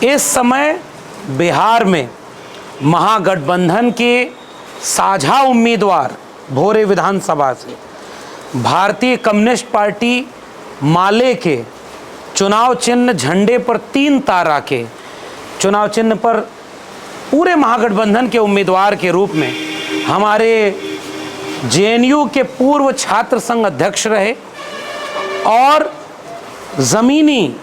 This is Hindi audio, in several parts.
इस समय बिहार में महागठबंधन के साझा उम्मीदवार भोरे विधानसभा से भारतीय कम्युनिस्ट पार्टी माले के चुनाव चिन्ह झंडे पर 3 तारा के चुनाव चिन्ह पर पूरे महागठबंधन के उम्मीदवार के रूप में हमारे जेएनयू के पूर्व छात्र संघ अध्यक्ष रहे और ज़मीनी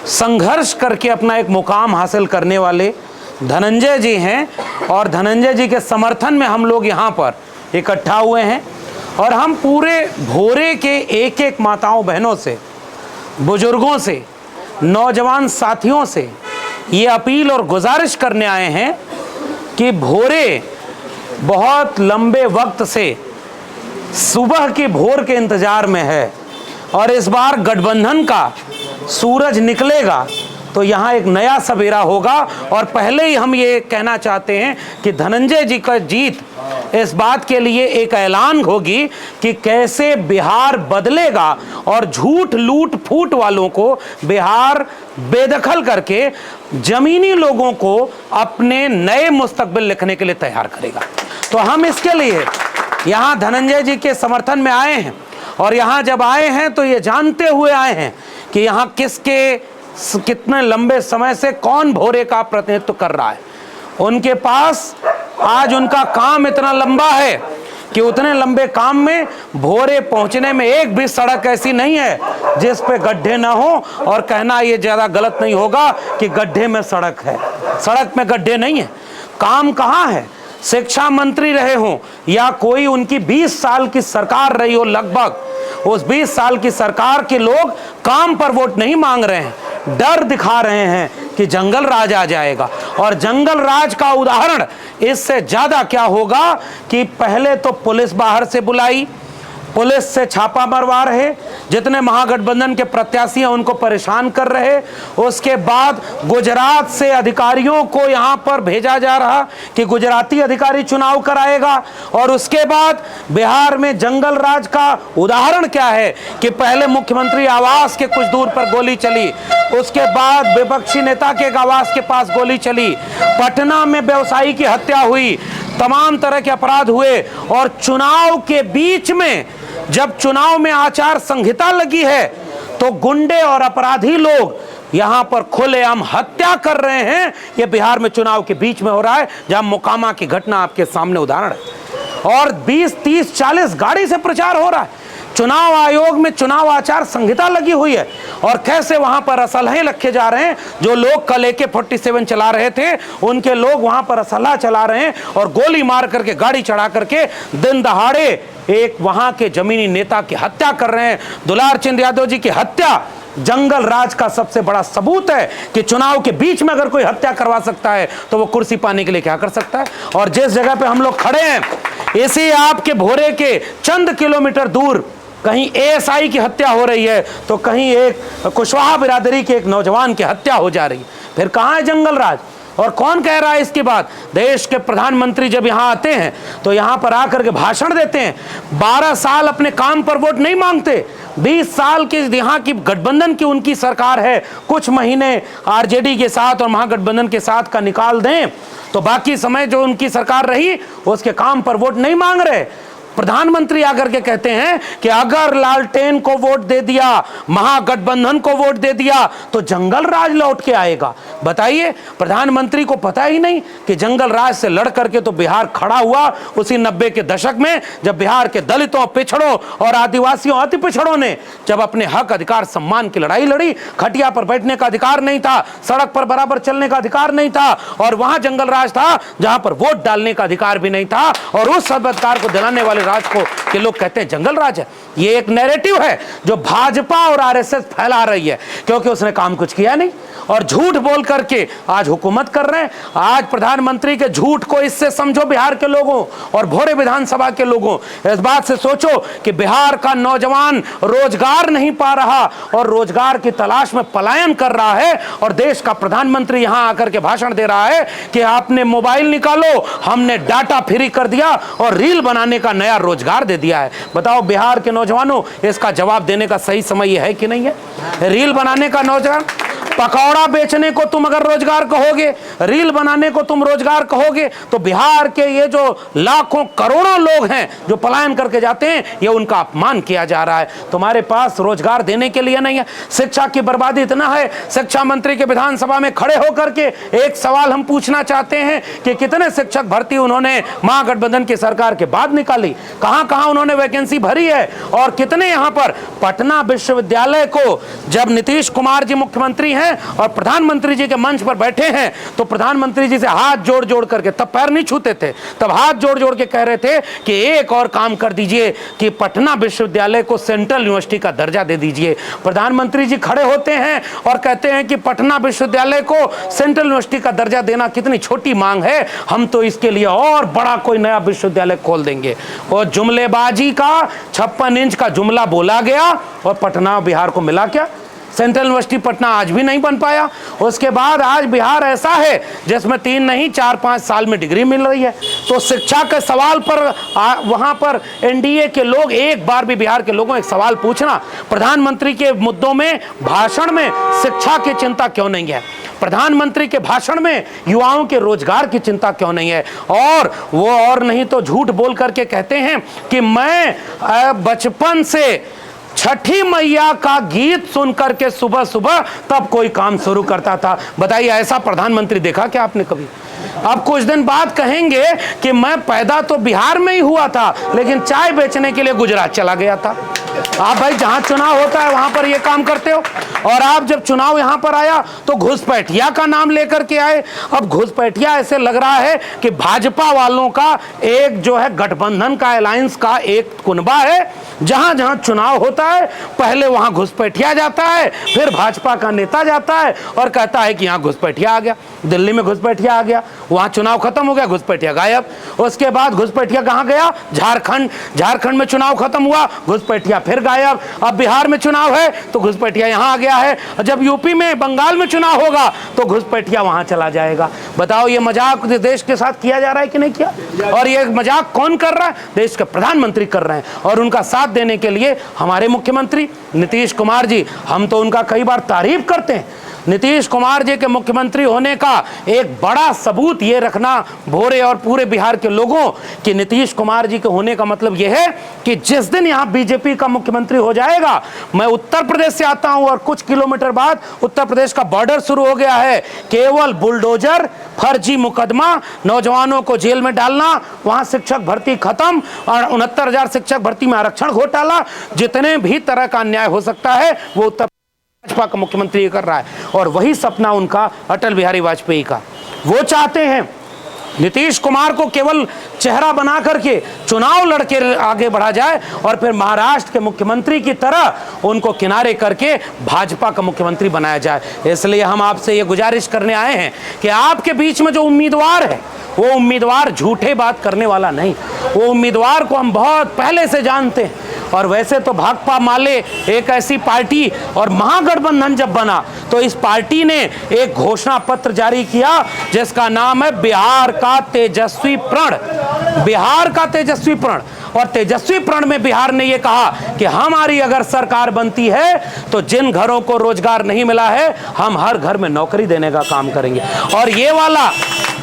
संघर्ष करके अपना एक मुकाम हासिल करने वाले धनंजय जी हैं। और धनंजय जी के समर्थन में हम लोग यहाँ पर इकट्ठा हुए हैं और हम पूरे भोरे के एक एक माताओं बहनों से, बुजुर्गों से, नौजवान साथियों से ये अपील और गुजारिश करने आए हैं कि भोरे बहुत लंबे वक्त से सुबह की भोर के इंतज़ार में है और इस बार गठबंधन का सूरज निकलेगा तो यहाँ एक नया सवेरा होगा। और पहले ही हम ये कहना चाहते हैं कि धनंजय जी का जीत इस बात के लिए एक ऐलान होगी कि कैसे बिहार बदलेगा और झूठ लूट फूट वालों को बिहार बेदखल करके जमीनी लोगों को अपने नए मुस्तकबिल लिखने के लिए तैयार करेगा। तो हम इसके लिए यहाँ धनंजय जी के समर्थन में आए हैं और यहाँ जब आए हैं तो ये जानते हुए आए हैं कि यहाँ कितने लंबे समय से कौन भोरे का प्रतिनिधित्व कर रहा है। उनके पास आज उनका काम इतना लंबा है कि उतने लंबे काम में भोरे पहुंचने में एक भी सड़क ऐसी नहीं है जिस पे गड्ढे ना हो। और कहना ये ज़्यादा गलत नहीं होगा कि गड्ढे में सड़क है, सड़क में गड्ढे नहीं है। काम कहाँ है? शिक्षा मंत्री रहे हों या कोई उनकी 20 साल की सरकार रही हो, लगभग उस 20 साल की सरकार के लोग काम पर वोट नहीं मांग रहे हैं, डर दिखा रहे हैं कि जंगल राज आ जाएगा। और जंगल राज का उदाहरण इससे ज्यादा क्या होगा कि पहले तो पुलिस बाहर से बुलाई, पुलिस से छापा मरवा रहे, जितने महागठबंधन के प्रत्याशी हैं उनको परेशान कर रहे। उसके बाद गुजरात से अधिकारियों को यहाँ पर भेजा जा रहा कि गुजराती अधिकारी चुनाव कराएगा। और उसके बाद बिहार में जंगल राज का उदाहरण क्या है कि पहले मुख्यमंत्री आवास के कुछ दूर पर गोली चली, उसके बाद विपक्षी नेता के एक आवास के पास गोली चली, पटना में व्यवसायी की हत्या हुई, तमाम तरह के अपराध हुए। और चुनाव के बीच में जब चुनाव में आचार संहिता लगी है तो गुंडे और अपराधी लोग यहां पर खुलेआम हत्या कर रहे हैं। यह बिहार में चुनाव के बीच में हो रहा है जहां मोकामा की घटना आपके सामने उदाहरण है। और 20, 30, 40 गाड़ी से प्रचार हो रहा है। चुनाव आयोग में चुनाव आचार संहिता लगी हुई है और कैसे वहां पर असलहे रखे जा रहे हैं। जो लोग कल AK-47 चला रहे थे उनके लोग वहां पर असलहा चला रहे हैं और गोली मार करके, गाड़ी चढ़ा करके दिन दहाड़े एक वहां के जमीनी नेता की हत्या कर रहे हैं। दुलार चंद यादव जी की हत्या जंगल राज का सबसे बड़ा सबूत है कि चुनाव के बीच में अगर कोई हत्या करवा सकता है तो वो कुर्सी पाने के लिए क्या कर सकता है। और जिस जगह पे हम लोग खड़े हैं इसी आपके भोरे के चंद किलोमीटर दूर कहीं ASI की हत्या हो रही है तो कहीं एक कुशवाहा बिरादरी के एक नौजवान की हत्या हो जा रही है। फिर कहाँ है जंगल राज? और कौन कह रहा है इसकी बात? देश के प्रधानमंत्री जब यहाँ आते हैं तो यहाँ पर आकर के भाषण देते हैं, 12 साल अपने काम पर वोट नहीं मांगते। 20 साल की यहाँ की गठबंधन की उनकी सरकार है, कुछ महीने RJD के साथ और महागठबंधन के साथ का निकाल दें तो बाकी समय जो उनकी सरकार रही उसके काम पर वोट नहीं मांग रहे। प्रधानमंत्री आकर के कहते हैं कि अगर लालटेन को वोट दे दिया, महागठबंधन को वोट दे दिया तो जंगल राज लौट के आएगा। बताइए, प्रधानमंत्री को पता ही नहीं कि जंगल राज से लड़ करके तो बिहार खड़ा हुआ उसी 90 के दशक में जब बिहार के दलितों, पिछड़ों और आदिवासियों, अति पिछड़ों ने जब अपने हक, अधिकार, सम्मान की लड़ाई लड़ी। खटिया पर बैठने का अधिकार नहीं था, सड़क पर बराबर चलने का अधिकार नहीं था और वहां जंगल राज था जहां पर वोट डालने का अधिकार भी नहीं था। और उस सब अधिकार को दिलाने वाले राज को के लोग कहते हैं जंगल राज है। ये एक नैरेटिव है जो भाजपा और RSS फैला रही है क्योंकि उसने काम कुछ किया नहीं और झूठ बोल करके आज हुकूमत कर रहे हैं। आज प्रधानमंत्री के झूठ को इससे समझो बिहार के लोगों और भोरे विधानसभा के लोगों, इस बात से सोचो कि बिहार का नौजवान रोजगार नहीं पा रहा और रोजगार की तलाश में पलायन कर रहा है और देश का प्रधानमंत्री यहां आकर के भाषण दे रहा है कि आपने मोबाइल निकालो, हमने डाटा फ्री कर दिया और रील बनाने का नया रोजगार दे दिया है। बताओ बिहार के नौजवानों, इसका जवाब देने का सही समय यह है कि नहीं है? रील बनाने का नौजवान पकौड़ा बेचने को तुम अगर रोजगार कहोगे, रील बनाने को तुम रोजगार कहोगे, तो बिहार के ये जो लाखों करोड़ों लोग हैं जो पलायन करके जाते हैं, ये उनका अपमान किया जा रहा है। तुम्हारे पास रोजगार देने के लिए नहीं है। शिक्षा की बर्बादी इतना है, शिक्षा मंत्री के विधानसभा में खड़े होकर के एक सवाल हम पूछना चाहते हैं कि कितने शिक्षक भर्ती उन्होंने महागठबंधन की सरकार के बाद निकाली, कहां कहां उन्होंने वैकेंसी भरी है, और कितने यहां पर पटना विश्वविद्यालय को जब नीतीश कुमार जी मुख्यमंत्री हैं और प्रधानमंत्री जी के मंच पर बैठे हैं तो प्रधानमंत्री जी से हाथ जोड़ जोड़ करके, तब पैर नहीं छूते थे, तब हाथ जोड़ जोड़ के कह रहे थे कि एक और काम कर दीजिए कि पटना विश्वविद्यालय को सेंट्रल यूनिवर्सिटी का दर्जा दे दीजिए। प्रधानमंत्री जी खड़े होते हैं और कहते हैं कि पटना विश्वविद्यालय को सेंट्रल यूनिवर्सिटी का दर्जा देना कितनी छोटी मांग है, हम तो इसके लिए और बड़ा कोई नया विश्वविद्यालय खोल देंगे। और जुमलेबाजी का 56 इंच का जुमला बोला गया और पटना बिहार को मिला क्या? सेंट्रल यूनिवर्सिटी पटना आज भी नहीं बन पाया। उसके बाद आज बिहार ऐसा है जिसमें 3 नहीं 4-5 साल में डिग्री मिल रही है। तो शिक्षा के सवाल पर वहां पर एनडीए के लोग, एक बार भी बिहार के लोगों एक सवाल पूछना, प्रधानमंत्री के मुद्दों में भाषण में शिक्षा की चिंता क्यों नहीं है? प्रधानमंत्री के भाषण में युवाओं के रोजगार की चिंता क्यों नहीं है? और वो और नहीं तो झूठ बोल करके कहते हैं कि मैं बचपन से छठी मैया का गीत सुन करके सुबह सुबह तब कोई काम शुरू करता था। बताइए, ऐसा प्रधानमंत्री देखा क्या आपने कभी? अब कुछ दिन बाद कहेंगे कि मैं पैदा तो बिहार में ही हुआ था लेकिन चाय बेचने के लिए गुजरात चला गया था। आप भाई जहां चुनाव होता है वहां पर ये काम करते हो, और आप जब चुनाव यहां पर आया तो घुसपैठिया का नाम लेकर के आए। अब घुसपैठिया ऐसे लग रहा है कि भाजपा वालों का एक जो है गठबंधन का, अलायंस का एक कुनबा है, जहां जहां चुनाव होता है पहले वहां घुसपैठिया जाता है, फिर भाजपा का नेता जाता है और कहता है कि यहां घुसपैठिया आ गया। दिल्ली में घुसपैठिया आ गया, वहां चुनाव खत्म हो गया, घुसपैठिया गायब। उसके बाद घुसपैठिया कहां गया? झारखंड में चुनाव खत्म हुआ, घुसपैठिया फिर गायब। अब बिहार में चुनाव है तो घुसपैठिया यहां आ गया है, जब यूपी में, बंगाल में चुनाव होगा तो घुसपैठिया वहां चला जाएगा। बताओ, ये मजाक देश के साथ किया जा रहा है कि नहीं किया? और ये मजाक कौन कर रहा है? देश के प्रधानमंत्री कर रहे हैं। और उनका साथ देने के लिए हमारे मुख्यमंत्री नीतीश कुमार जी, हम तो उनका कई बार तारीफ करते हैं। नीतीश कुमार जी के मुख्यमंत्री होने का एक बड़ा सबूत ये रखना भोरे और पूरे बिहार के लोगों कि नीतीश कुमार जी के होने का मतलब यह है कि जिस दिन यहाँ बीजेपी का मुख्यमंत्री हो जाएगा, मैं उत्तर प्रदेश से आता हूं और कुछ किलोमीटर बाद उत्तर प्रदेश का बॉर्डर शुरू हो गया है, केवल बुलडोजर, फर्जी मुकदमा, नौजवानों को जेल में डालना, वहां शिक्षक भर्ती खत्म और 69,000 शिक्षक भर्ती में आरक्षण घोटाला, जितने भी तरह का अन्याय हो सकता है वो उत्तर भाजपा का मुख्यमंत्री कर रहा है। और वही सपना उनका अटल बिहारी वाजपेयी का। वो चाहते हैं नीतीश कुमार को केवल चेहरा बना करके चुनाव लड़के आगे बढ़ा जाए और फिर महाराष्ट्र के मुख्यमंत्री की तरह उनको किनारे करके भाजपा का मुख्यमंत्री बनाया जाए। इसलिए हम आपसे ये गुजारिश करने आए हैं कि आपके बीच में जो उम्मीदवार है वो उम्मीदवार झूठे बात करने वाला नहीं, वो उम्मीदवार को हम बहुत पहले से जानते हैं। और वैसे तो भाकपा माले एक ऐसी पार्टी, और महागठबंधन जब बना तो इस पार्टी ने एक घोषणा पत्र जारी किया जिसका नाम है बिहार का तेजस्वी प्रण। बिहार का तेजस्वी प्रण। और तेजस्वी प्रण में बिहार ने यह कहा कि हमारी अगर सरकार बनती है तो जिन घरों को रोजगार नहीं मिला है हम हर घर में नौकरी देने का काम करेंगे। और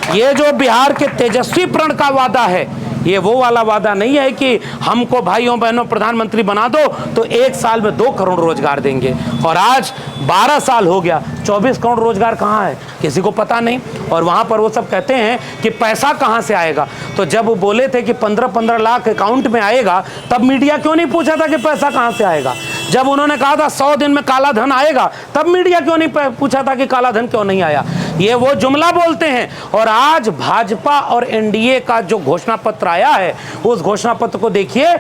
ये जो बिहार के तेजस्वी प्रण का वादा है, ये वो वाला वादा नहीं है कि हमको भाइयों बहनों प्रधानमंत्री बना दो तो 1 साल में 2 करोड़ रोजगार देंगे। और आज 12 साल हो गया, 24 करोड़ रोजगार कहाँ है किसी को पता नहीं। और वहाँ पर वो सब कहते हैं कि पैसा कहाँ से आएगा। तो जब वो बोले थे कि 15-15 लाख अकाउंट में आएगा, तब मीडिया क्यों नहीं पूछा था कि पैसा कहाँ से आएगा? जब उन्होंने कहा था 100 दिन में काला धन आएगा, तब मीडिया क्यों नहीं पूछा था कि काला धन क्यों नहीं आया? ये वो जुमला बोलते हैं। और आज भाजपा और एनडीए का जो घोषणा पत्र आया है, उस घोषणा पत्र को देखिए,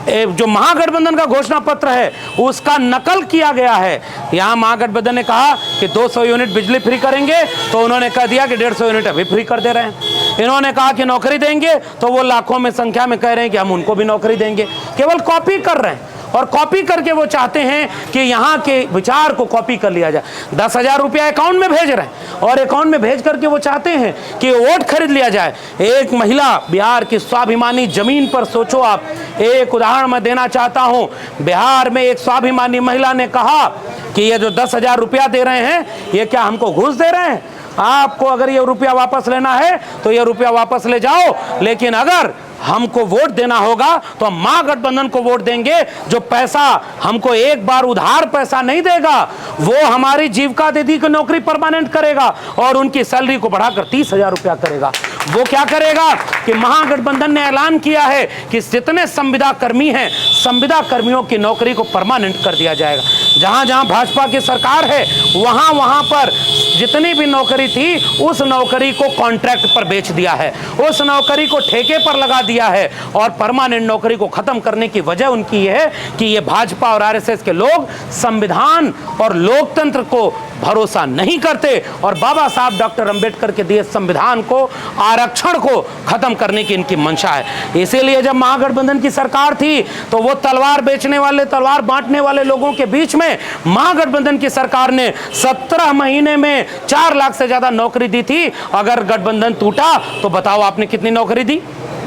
जो महागठबंधन का घोषणा पत्र है उसका नकल किया गया है। यहाँ महागठबंधन ने कहा कि 200 यूनिट बिजली फ्री करेंगे, तो उन्होंने कह दिया कि 150 यूनिट अभी फ्री कर दे रहे हैं। इन्होंने कहा कि नौकरी देंगे, तो वो लाखों में संख्या में कह रहे हैं कि हम उनको भी नौकरी देंगे। केवल कॉपी कर रहे हैं। और कॉपी करके वो चाहते हैं कि यहाँ के विचार को कॉपी कर लिया जाए। 10,000 रुपया अकाउंट में भेज रहे हैं और अकाउंट में भेज करके वो चाहते हैं कि वोट खरीद लिया जाए। एक महिला बिहार की स्वाभिमानी जमीन पर, सोचो आप, एक उदाहरण मैं देना चाहता हूं। बिहार में एक स्वाभिमानी महिला ने कहा कि ये जो 10,000 रुपया दे रहे हैं, ये क्या हमको घूस दे रहे हैं? आपको अगर ये रुपया वापस लेना है तो ये रुपया वापस ले जाओ, लेकिन अगर हमको वोट देना होगा तो हम महागठबंधन को वोट देंगे, जो पैसा हमको एक बार उधार पैसा नहीं देगा, वो हमारी जीविका दीदी की नौकरी परमानेंट करेगा और उनकी सैलरी को बढ़ाकर 30,000 रुपया करेगा। वो क्या करेगा कि महागठबंधन ने ऐलान किया है कि जितने संविदा कर्मी हैं, संविदा कर्मियों की नौकरी को परमानेंट कर दिया जाएगा। जहां जहां भाजपा की सरकार है, वहां वहां पर जितनी भी नौकरी थी, उस नौकरी को कॉन्ट्रैक्ट पर बेच दिया है, उस नौकरी को ठेके पर लगा दिया है और परमानेंट नौकरी को खत्म करने की वजह उनकी यह है कि ये भाजपा और आरएसएस के लोग संविधान और लोकतंत्र को भरोसा नहीं करते और बाबा साहब डॉक्टर अंबेडकर के दिए संविधान को, आरक्षण को खत्म करने की इनकी मंशा है। इसीलिए जब महागठबंधन की सरकार थी तो वो तलवार बेचने वाले, तलवार बांटने वाले लोगों के बीच में महागठबंधन की सरकार ने 17 महीने में 4 लाख से ज्यादा नौकरी दी थी। अगर गठबंधन टूटा तो बताओ आपने कितनी नौकरी दी?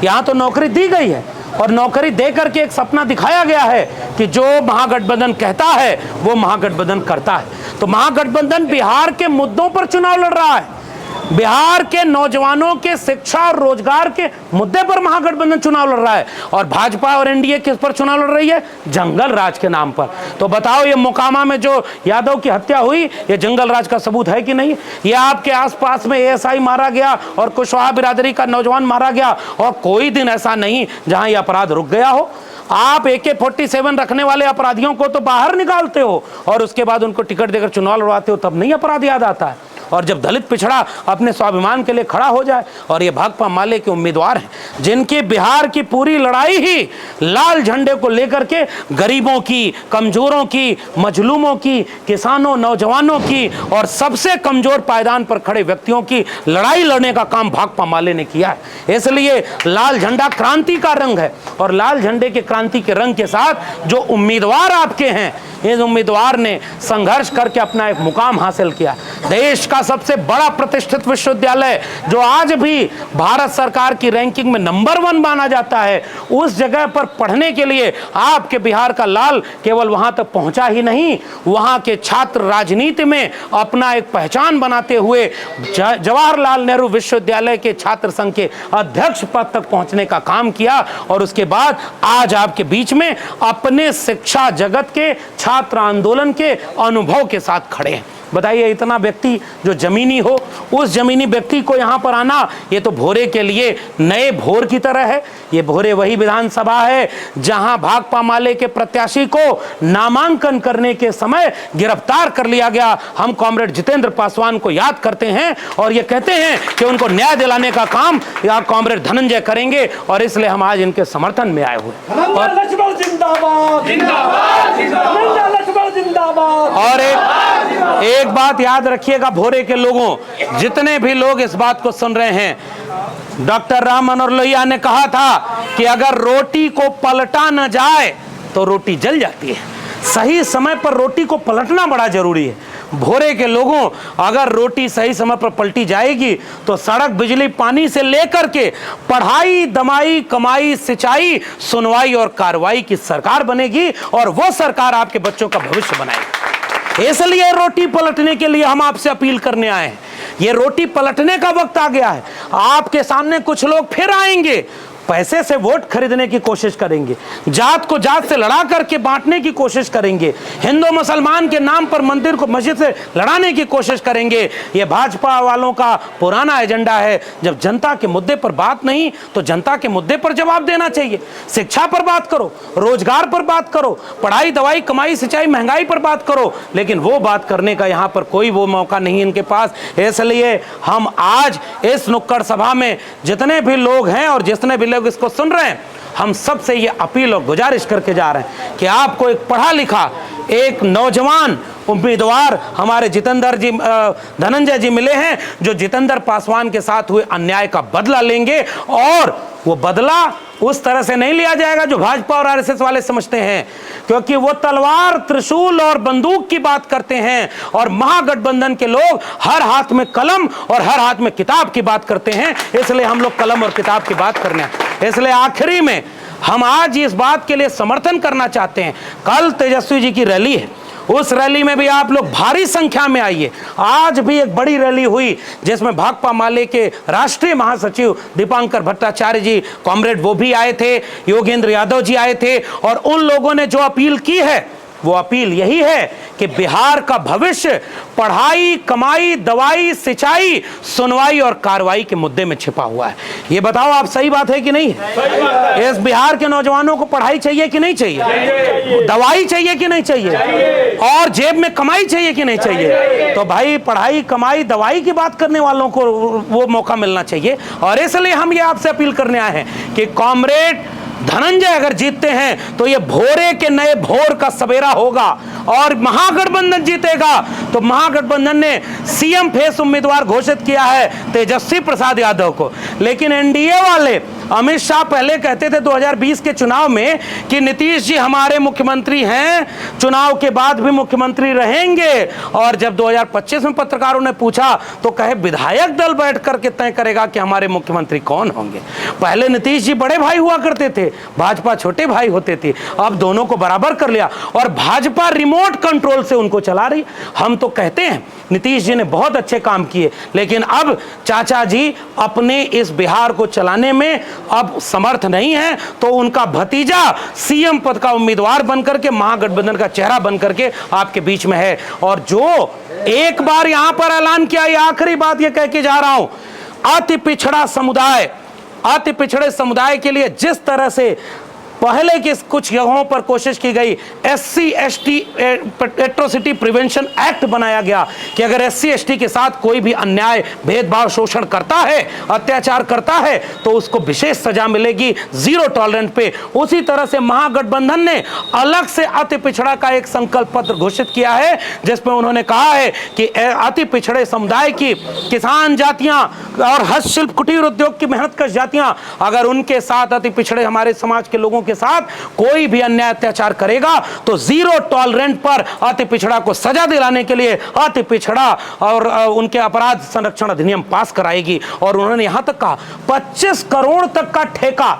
यहां तो नौकरी दी गई है और नौकरी दे करके एक सपना दिखाया गया है कि जो महागठबंधन कहता है वो महागठबंधन करता है। तो महागठबंधन बिहार के मुद्दों पर चुनाव लड़ रहा है, बिहार के नौजवानों के शिक्षा और रोजगार के मुद्दे पर महागठबंधन चुनाव लड़ रहा है और भाजपा और एनडीए किस पर चुनाव लड़ रही है? जंगल राज के नाम पर। तो बताओ, ये मोकामा में जो यादव की हत्या हुई, ये जंगल राज का सबूत है कि नहीं? ये आपके आसपास में एएसआई मारा गया और कुशवाहा बिरादरी का नौजवान मारा गया और कोई दिन ऐसा नहीं जहां ये अपराध रुक गया हो। आप AK-47 रखने वाले अपराधियों को तो बाहर निकालते हो और उसके बाद उनको टिकट देकर चुनाव लड़वाते हो, तब नहीं अपराध याद आता है। और जब दलित पिछड़ा अपने स्वाभिमान के लिए खड़ा हो जाए, और ये भाकपा माले के उम्मीदवार हैं जिनकी बिहार की पूरी लड़ाई ही लाल झंडे को लेकर के गरीबों की, कमजोरों की, मजलूमों की, किसानों, नौजवानों की और सबसे कमजोर पायदान पर खड़े व्यक्तियों की लड़ाई लड़ने का काम भाकपा माले ने किया है। इसलिए लाल झंडा क्रांति का रंग है और लाल झंडे के क्रांति के रंग के साथ जो उम्मीदवार आपके हैं, इस उम्मीदवार ने संघर्ष करके अपना एक मुकाम हासिल किया। देश का सबसे बड़ा प्रतिष्ठित विश्वविद्यालय जो आज भी भारत सरकार की रैंकिंग में नंबर 1 माना जाता है, उस जगह पर पढ़ने के लिए आपके बिहार का लाल केवल वहां तक पहुंचा ही नहीं, वहां के छात्र राजनीति में अपना एक पहचान बनाते हुए जवाहरलाल नेहरू विश्वविद्यालय के छात्र संघ के अध्यक्ष पद तक पहुंचने का काम किया और उसके बाद आज आपके बीच में अपने शिक्षा जगत के छात्र आंदोलन के अनुभव के साथ खड़े हैं। बताइए, इतना व्यक्ति जो जमीनी हो, उस जमीनी व्यक्ति को यहाँ पर आना, ये तो भोरे के लिए नए भोर की तरह है। ये भोरे वही विधानसभा है जहां भाकपा माले के प्रत्याशी को नामांकन करने के समय गिरफ्तार कर लिया गया। हम कॉमरेड जितेंद्र पासवान को याद करते हैं और ये कहते हैं कि उनको न्याय दिलाने का काम या कॉमरेड धनंजय करेंगे और इसलिए हम आज इनके समर्थन में आए हुए। और एक बात याद रखिएगा भोरे के लोगों, जितने भी लोग इस बात को सुन रहे हैं, डॉक्टर राम मनोहर लोहिया ने कहा था कि अगर रोटी को पलटा न जाए तो रोटी जल जाती है। सही समय पर रोटी को पलटना बड़ा जरूरी है। भोरे के लोगों, अगर रोटी सही समय पर पलटी जाएगी तो सड़क, बिजली, पानी से लेकर के पढ़ाई, दमाई, कमाई, सिंचाई, सुनवाई और कार्रवाई की सरकार बनेगी और वो सरकार आपके बच्चों का भविष्य बनाएगी। इसलिए रोटी पलटने के लिए हम आपसे अपील करने आए हैं। ये रोटी पलटने का वक्त आ गया है। आपके सामने कुछ लोग फिर आएंगे, पैसे से वोट खरीदने की कोशिश करेंगे, जात को जात से लड़ा करके बांटने की कोशिश करेंगे, हिंदू मुसलमान के नाम पर मंदिर को मस्जिद से लड़ाने की कोशिश करेंगे। ये भाजपा वालों का पुराना एजेंडा है। जब जनता के मुद्दे पर बात नहीं तो जनता के मुद्दे पर जवाब देना चाहिए। शिक्षा पर बात करो, रोजगार पर बात करो, पढ़ाई, दवाई, कमाई, सिंचाई, महंगाई पर बात करो, लेकिन वो बात करने का यहाँ पर कोई वो मौका नहीं इनके पास। इसलिए हम आज इस नुक्कड़ सभा में जितने भी लोग हैं और जितने भी लोग इसको सुन रहे हैं, हम सबसे ये अपील और गुजारिश करके जा रहे हैं कि आपको एक पढ़ा लिखा, एक नौजवान उम्मीदवार हमारे जितेंद्र जी, धनंजय जी मिले हैं, जो जितेंद्र पासवान के साथ हुए अन्याय का बदला लेंगे और वो बदला उस तरह से नहीं लिया जाएगा जो भाजपा और आरएसएस वाले समझते हैं, क्योंकि वो तलवार, त्रिशूल और बंदूक की बात करते हैं और महागठबंधन के लोग हर हाथ में कलम और हर हाथ में किताब की बात करते हैं। इसलिए हम लोग कलम और किताब की बात करने हैं। इसलिए आखिरी में हम आज इस बात के लिए समर्थन करना चाहते हैं, कल तेजस्वी जी की रैली है, उस रैली में भी आप लोग भारी संख्या में आइए। आज भी एक बड़ी रैली हुई जिसमें भाकपा माले के राष्ट्रीय महासचिव दीपांकर भट्टाचार्य जी, कॉमरेड, वो भी आए थे, योगेंद्र यादव जी आए थे, और उन लोगों ने जो अपील की है वो अपील यही है कि बिहार का भविष्य पढ़ाई, कमाई, दवाई, सिंचाई, सुनवाई और कार्रवाई के मुद्दे में छिपा हुआ है। ये बताओ आप, सही बात है कि नहीं है? इस बिहार के नौजवानों को पढ़ाई चाहिए कि नहीं चाहिए? दवाई चाहिए कि नहीं चाहिए? और जेब में कमाई चाहिए कि नहीं चाहिए? तो भाई पढ़ाई, कमाई, दवाई की बात करने वालों को वो मौका मिलना चाहिए। और इसलिए हम ये आपसे अपील करने आए हैं कि कॉमरेड धनंजय अगर जीतते हैं तो ये भोरे के नए भोर का सवेरा होगा, और महागठबंधन जीतेगा तो महागठबंधन ने सीएम फेस उम्मीदवार घोषित किया है तेजस्वी प्रसाद यादव को। लेकिन एनडीए वाले, अमित शाह पहले कहते थे 2020 के चुनाव में कि नीतीश जी हमारे मुख्यमंत्री हैं, चुनाव के बाद भी मुख्यमंत्री रहेंगे, और जब 2025 में पत्रकारों ने पूछा तो कहे विधायक दल बैठ करके तय करेगा कि हमारे मुख्यमंत्री कौन होंगे। पहले नीतीश जी बड़े भाई हुआ करते थे, भाजपा छोटे भाई होते थे, अब दोनों को बराबर कर लिया और भाजपा रिमोट कंट्रोल से उनको चला रही। हम तो कहते हैं नीतीश जी ने बहुत अच्छे काम किए, लेकिन अब चाचा जी अपने इस बिहार को चलाने में अब समर्थ नहीं है, तो उनका भतीजा सीएम पद का उम्मीदवार बनकर के, महागठबंधन का चेहरा बनकर के आपके बीच में है। और जो एक बार यहां पर ऐलान किया, ये आखिरी बात ये कह के जा रहा हूं, अति पिछड़ा समुदाय, अति पिछड़े समुदाय के लिए जिस तरह से पहले के कुछ जगहों पर कोशिश की गई, SC ST atrocity prevention act बनाया गया कि अगर SC ST के साथ कोई भी अन्याय, भेदभाव, शोषण करता है, अत्याचार करता है तो उसको विशेष सजा मिलेगी, जीरो टॉलरेंस पे। उसी तरह से महागठबंधन ने अलग से अति पिछड़ा का एक संकल्प पत्र घोषित किया है, जिसमें उन्होंने कहा है कि अति पिछड़े समुदाय की किसान जातियां और हस्तशिल्प, कुटीर उद्योग की मेहनतकश जातियां, अगर उनके साथ अति पिछड़े हमारे समाज के लोगों के साथ कोई भी अन्याय अत्याचार करेगा तो जीरो टॉलरेंस पर अति पिछड़ा को सजा दिलाने के लिए अति पिछड़ा और उनके अपराध संरक्षण अधिनियम पास कराएगी। और उन्होंने यहां तक कहा 25 करोड़ तक का ठेका।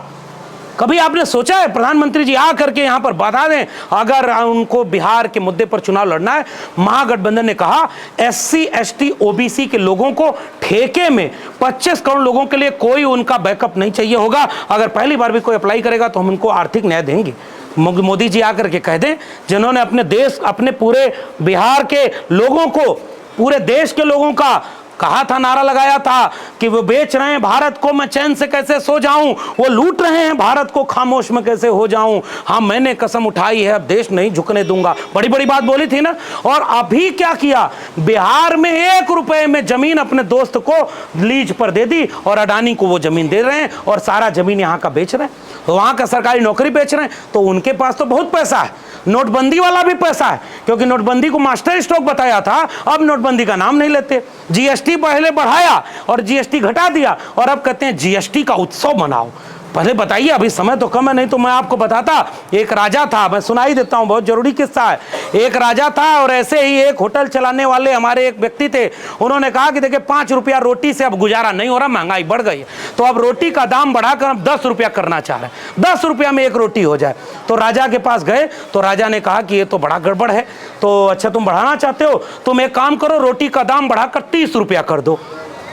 कभी आपने सोचा है प्रधानमंत्री जी आ करके यहां पर बता दें अगर उनको बिहार के मुद्दे पर चुनाव लड़ना है? महागठबंधन ने कहा SC ST OBC के लोगों को ठेके में 25 करोड़ लोगों के लिए कोई उनका बैकअप नहीं चाहिए होगा। अगर पहली बार भी कोई अप्लाई करेगा तो हम उनको आर्थिक न्याय देंगे। मोदी जी आकर के कह दें, जिन्होंने अपने देश, अपने पूरे बिहार के लोगों को, पूरे देश के लोगों का कहा था, नारा लगाया था कि वो बेच रहे हैं भारत को, मैं चैन से कैसे सो जाऊं, वो लूट रहे हैं भारत को, खामोश में कैसे हो जाऊं, हाँ मैंने कसम उठाई है अब देश नहीं झुकने दूंगा। बड़ी बड़ी बात बोली थी ना। और अभी क्या किया, बिहार में 1 रुपए में जमीन अपने दोस्त को लीज पर दे दी और अडानी को वो जमीन दे रहे हैं और सारा जमीन यहाँ का बेच रहे हैं, वहां का सरकारी नौकरी बेच रहे हैं। तो उनके पास तो बहुत पैसा है, नोटबंदी वाला भी पैसा है, क्योंकि नोटबंदी को मास्टर स्ट्रोक बताया था, अब नोटबंदी का नाम नहीं लेते। GST पहले बढ़ाया और GST घटा दिया और अब कहते हैं GST का उत्सव मनाओ। पहले बताइए, अभी समय तो कम है, नहीं तो मैं आपको बताता। एक राजा था, मैं सुनाई देता हूँ, बहुत जरूरी किस्सा है। एक राजा था और ऐसे ही एक होटल चलाने वाले हमारे एक व्यक्ति थे, उन्होंने कहा कि देखिए 5 रुपया रोटी से अब गुजारा नहीं हो रहा, महंगाई बढ़ गई है, तो अब रोटी का दाम बढ़ाकर हम 10 रुपया करना चाह रहे हैं, 10 रुपया में 1 रोटी हो जाए। तो राजा के पास गए तो राजा ने कहा कि ये तो बड़ा गड़बड़ है, तो अच्छा तुम बढ़ाना चाहते हो, तुम एक काम करो, रोटी का दाम बढ़ाकर 30 रुपया कर दो।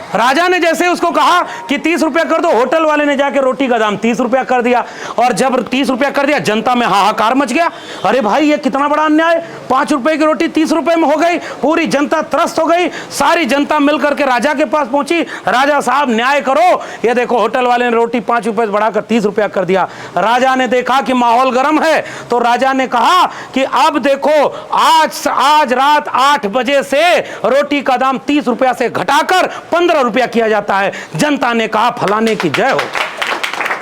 राजा ने जैसे उसको कहा कि 30 रुपया कर दो, होटल वाले ने जाके रोटी का दाम 30 रुपया कर दिया। और जब 30 रुपया कर दिया, जनता में हाहाकार मच गया, अरे भाई ये कितना बड़ा अन्याय, 5 रुपए की रोटी 30 रुपए में हो गई। पूरी जनता त्रस्त हो गई, सारी जनता मिलकर के राजा के पास पहुंची, राजा साहब न्याय करो, ये देखो होटल वाले ने रोटी 5 रुपए से बढ़ाकर 30 रुपया कर दिया। राजा ने देखा कि माहौल गर्म है, तो राजा ने कहा कि अब देखो आज रात 8 बजे से रोटी का दाम 30 रुपया से घटाकर 15 रुपया किया जाता है। जनता ने कहा फलाने की जय हो,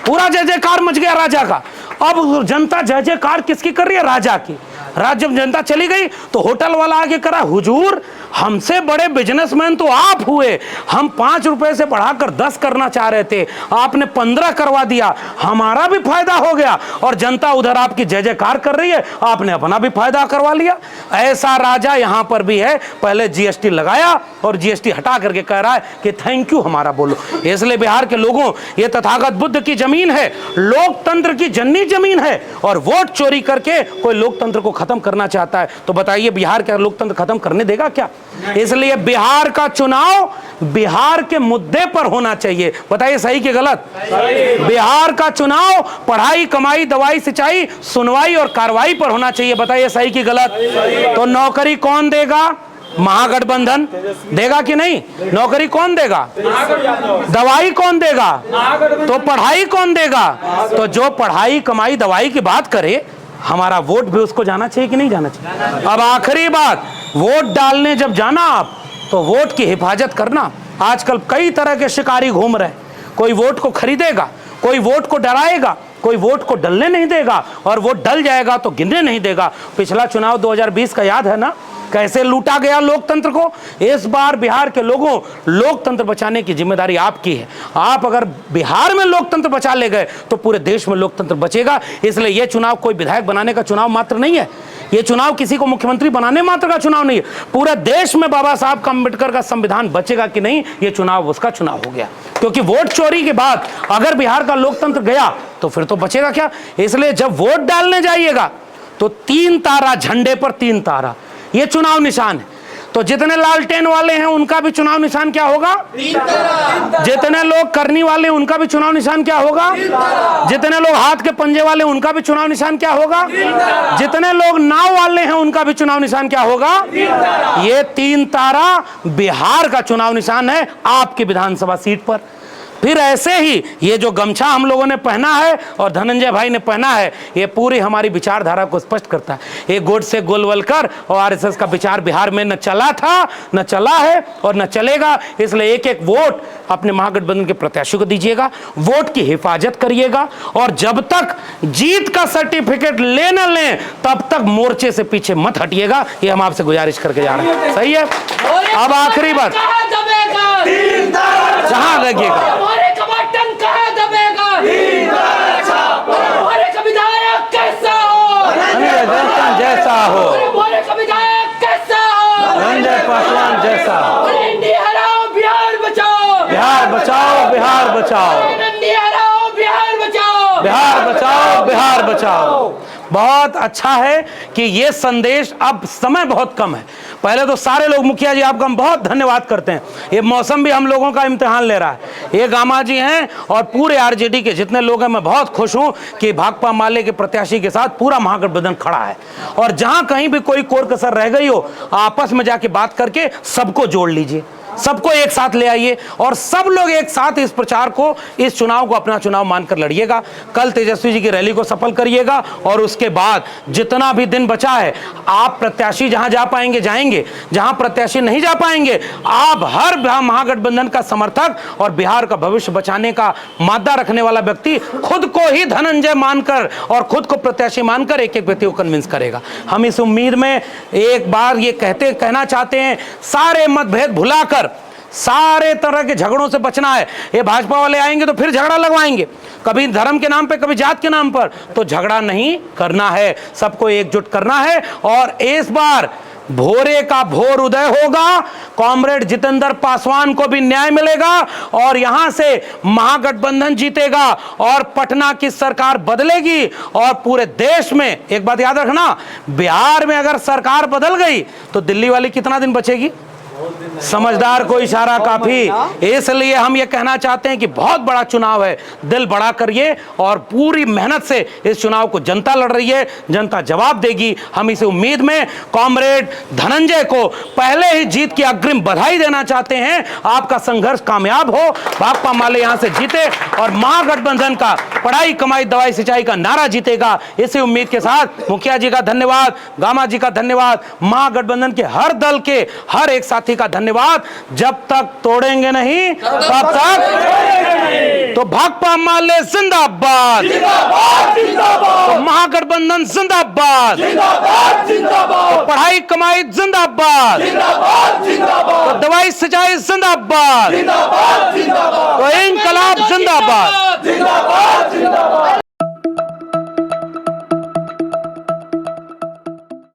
पूरा जय जयकार मच गया राजा का। अब जनता जय जयकार किसकी कर रही है? राजा की। रात जब जनता चली गई तो होटल वाला आगे करा, हुजूर हमसे बड़े बिजनेसमैन तो आप हुए, हम 5 रुपए से बढ़ाकर 10 करना चाह रहे थे, आपने 15 करवा दिया, हमारा भी फायदा हो गया और जनता उधर आपकी जय जयकार कर रही है, आपने अपना भी फायदा करवा लिया। ऐसा राजा यहां पर भी है, पहले जीएसटी लगाया और जीएसटी हटा करके कह रहा है कि थैंक यू हमारा बोलो। इसलिए बिहार के लोगों, ये तथागत बुद्ध की जमीन है, लोकतंत्र की जननी जमीन है, और वोट चोरी करके कोई लोकतंत्र को खत्म करना चाहता है तो बताइए बिहार का लोकतंत्र खत्म करने देगा क्या? इसलिए बिहार का चुनाव बिहार के मुद्दे पर होना चाहिए। बताइए सही कि गलत? बिहार का चुनाव पढ़ाई, कमाई, दवाई, सिंचाई, सुनवाई और कार्रवाई पर होना चाहिए। बताइए सही कि गलत? तो नौकरी कौन देगा? महागठबंधन देगा कि नहीं? नौकरी कौन देगा? दवाई कौन देगा? तो पढ़ाई कौन देगा? तो जो पढ़ाई, कमाई, दवाई की बात करे, हमारा वोट भी उसको जाना चाहिए कि नहीं जाना चाहिए? अब आखिरी बात, वोट डालने जब जाना आप तो वोट की हिफाजत करना। आजकल कई तरह के शिकारी घूम रहे हैं, कोई वोट को खरीदेगा, कोई वोट को डराएगा, कोई वोट को डलने नहीं देगा, और वोट डल जाएगा तो गिनने नहीं देगा। पिछला चुनाव 2020 का याद है ना, कैसे लूटा गया लोकतंत्र को? इस बार बिहार के लोगों, लोकतंत्र बचाने की जिम्मेदारी आपकी है। आप अगर बिहार में लोकतंत्र बचा ले गए तो पूरे देश में लोकतंत्र बचेगा। इसलिए यह चुनाव कोई विधायक बनाने का चुनाव मात्र नहीं है, यह चुनाव किसी को मुख्यमंत्री बनाने मात्र का चुनाव नहीं है। पूरे देश में बाबा साहब का अम्बेडकर का संविधान बचेगा कि नहीं, यह चुनाव उसका चुनाव हो गया। क्योंकि वोट चोरी के बाद अगर बिहार का लोकतंत्र गया तो फिर तो बचेगा क्या? इसलिए जब वोट डालने जाइएगा तो 3 तारा, झंडे पर 3 तारा, ये चुनाव निशान है। तो जितने लालटेन वाले हैं उनका भी चुनाव निशान क्या होगा? जितने लोग करनी वाले हैं उनका भी चुनाव निशान क्या होगा? जितने लोग हाथ के पंजे वाले हैं उनका भी चुनाव निशान क्या होगा? जितने लोग नाव वाले हैं उनका भी चुनाव निशान क्या होगा? ये 3 तारा बिहार का चुनाव निशान है आपकी विधानसभा सीट पर। फिर ऐसे ही ये जो गमछा हम लोगों ने पहना है और धनंजय भाई ने पहना है, ये पूरी हमारी विचारधारा को स्पष्ट करता है। ये गोडसे गोलवलकर और आरएसएस का विचार बिहार में न चला था, न चला है और न चलेगा। इसलिए एक एक वोट अपने महागठबंधन के प्रत्याशी को दीजिएगा, वोट की हिफाजत करिएगा, और जब तक जीत का सर्टिफिकेट ले न लें तब तक मोर्चे से पीछे मत हटिएगा। ये हम आपसे गुजारिश करके जा रहे हैं। सही है? अब आखिरी बात, जहां लगिएगा जैसा हो, संजय पासवान जैसा। बिहार बचाओ, बिहार बचाओ, बिहार बचाओ, बिहार बचाओ। बहुत अच्छा है कि ये संदेश, अब समय बहुत कम है। पहले तो सारे लोग, मुखिया जी आपका हम बहुत धन्यवाद करते हैं, ये मौसम भी हम लोगों का इम्तिहान ले रहा है। ये गामा जी हैं और पूरे आरजेडी के जितने लोग हैं, मैं बहुत खुश हूं कि भाकपा माले के प्रत्याशी के साथ पूरा महागठबंधन खड़ा है। और जहां कहीं भी कोई कोर कसर रह गई हो, आपस में जाके बात करके सबको जोड़ लीजिए, सबको एक साथ ले आइए और सब लोग एक साथ इस प्रचार को, इस चुनाव को अपना चुनाव मानकर लड़िएगा। कल तेजस्वी जी की रैली को सफल करिएगा और उसके बाद जितना भी दिन बचा है, आप प्रत्याशी जहां जा पाएंगे जाएंगे, जहां प्रत्याशी नहीं जा पाएंगे, आप हर महागठबंधन का समर्थक और बिहार का भविष्य बचाने का मादा रखने वाला व्यक्ति खुद को ही धनंजय मानकर और खुद को प्रत्याशी मानकर एक एक व्यक्ति को कन्विंस करेगा। हम इस उम्मीद में एक बार ये कहना चाहते हैं, सारे मतभेद भुलाकर सारे तरह के झगड़ों से बचना है। ये भाजपा वाले आएंगे तो फिर झगड़ा लगवाएंगे, कभी धर्म के नाम पे, कभी जात के नाम पर, तो झगड़ा नहीं करना है, सबको एकजुट करना है। और इस बार भोरे का भोर उदय होगा, कॉमरेड जितेंद्र पासवान को भी न्याय मिलेगा और यहां से महागठबंधन जीतेगा और पटना की सरकार बदलेगी। और पूरे देश में एक बात याद रखना, बिहार में अगर सरकार बदल गई तो दिल्ली वाली कितना दिन बचेगी? समझदार को इशारा काफी। इसलिए हम ये कहना चाहते हैं कि बहुत बड़ा चुनाव है, दिल बड़ा करिए और पूरी मेहनत से इस चुनाव को जनता लड़ रही है, जनता जवाब देगी। हम इस उम्मीद में कॉमरेड धनंजय को पहले ही जीत की अग्रिम बधाई देना चाहते हैं। आपका संघर्ष कामयाब हो, भाकपा माले यहां से जीते और महागठबंधन का पढ़ाई, कमाई, दवाई, सिंचाई का नारा जीतेगा। इसी उम्मीद के साथ मुखिया जी का धन्यवाद, गामा जी का धन्यवाद, महागठबंधन के हर दल के हर एक साथी का धन्यवाद। जब तक तोड़ेंगे नहीं तब तक तो भाकपा माले जिंदाबाद, तो महागठबंधन जिंदाबाद, तो पढ़ाई कमाई जिंदाबाद, तो दवाई सिंचाई जिंदाबाद, तो इंकलाब जिंदाबाद।